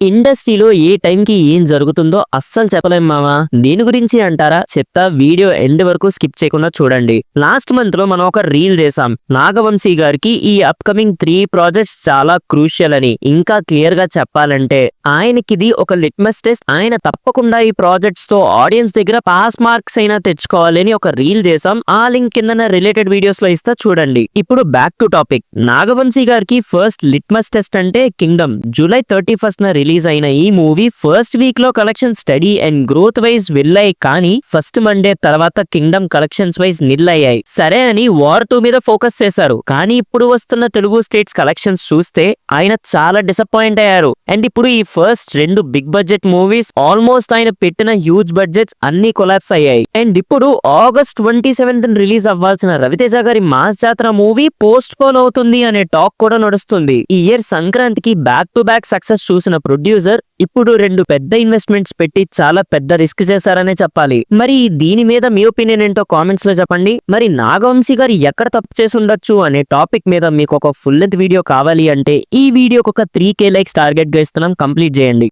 ఇండస్ట్రీలో ఏ టైంకి ఏం జరుగుతుందో అస్సలు చెప్పలేం మావా. దీని గురించి అంటారా? చెప్తా, వీడియో ఎండ్ వరకు స్కిప్ చేయకుండా చూడండి. లాస్ట్ మంత్ లో మనం ఒక రీల్ చేసాం. నాగవంశీ గారికి ఈ అప్కమింగ్ 3 ప్రాజెక్ట్స్ చాలా క్రూషియల్ అని. ఇంకా క్లియర్ గా చెప్పాలంటే ఆయనకిది ఒక లిట్మస్ టెస్ట్. ఆయన తప్పకుండా ఈ ప్రాజెక్ట్స్ తో ఆడియన్స్ దగ్గర పాస్ మార్క్స్ అయినా తెచ్చుకోవాలని ఒక రీల్ చేసాం. ఆ లింక్ కింద రిలేటెడ్ వీడియోస్ లో ఇస్తా చూడండి. ఇప్పుడు బ్యాక్ టు టాపిక్. నాగవంశీ గారికి ఫస్ట్ లిట్మస్ టెస్ట్ అంటే కింగ్డమ్. జూలై 31st రిలీజ్ అయిన ఈ మూవీ ఫస్ట్ వీక్ లో collection steady and growth wise వెళ్ళాయి, కానీ ఫస్ట్ మండే తర్వాత కింగ్డమ్ కలెక్షన్స్ వైజ్ నిల్ అయ్యాయి. సరే అని వార్ 2 మీద ఫోకస్ చేశారు, కానీ ఇప్పుడు వస్తున్న తెలుగు స్టేట్స్ కలెక్షన్స్ చూస్తే ఆయన చాలా డిసప్పాయింట్ అయ్యారు. అండ్ ఇప్పుడు ఈ first 2 big budget movies almost ఆయన పెట్టిన హ్యూజ్ బడ్జెట్స్ అన్ని కొలాప్స్ అయ్యాయి. అండ్ ఇప్పుడు ఆగస్ట్ 27th రిలీజ్ అవ్వాల్సిన రవితేజ గారి మాస్ జాతర మూవీ పోస్ట్ పోన్ అవుతుంది అనే టాక్ కూడా నడుస్తుంది. ఈ ఇయర్ సంక్రాంతికి బ్యాక్ టు బ్యాక్ సక్సెస్ చూసిన ప్రొడ్యూసర్ ఇప్పుడు 2 పెద్ద ఇన్వెస్ట్మెంట్స్ పెట్టి చాలా పెద్ద రిస్క్ చేశారనే చెప్పాలి. మరి దీని మీద మీ ఒపీనియన్ ఏంటో కామెంట్స్ లో చెప్పండి. మరి నాగవంశీ గారు ఎక్కడ తప్పు చేసి ఉండొచ్చు అనే టాపిక్ మీద మీకు ఒక ఫుల్ లెంత్ వీడియో కావాలి అంటే ఈ వీడియోకి ఒక 3K లైక్స్ టార్గెట్ గా ఇస్తున్నాం, కంప్లీట్ చేయండి.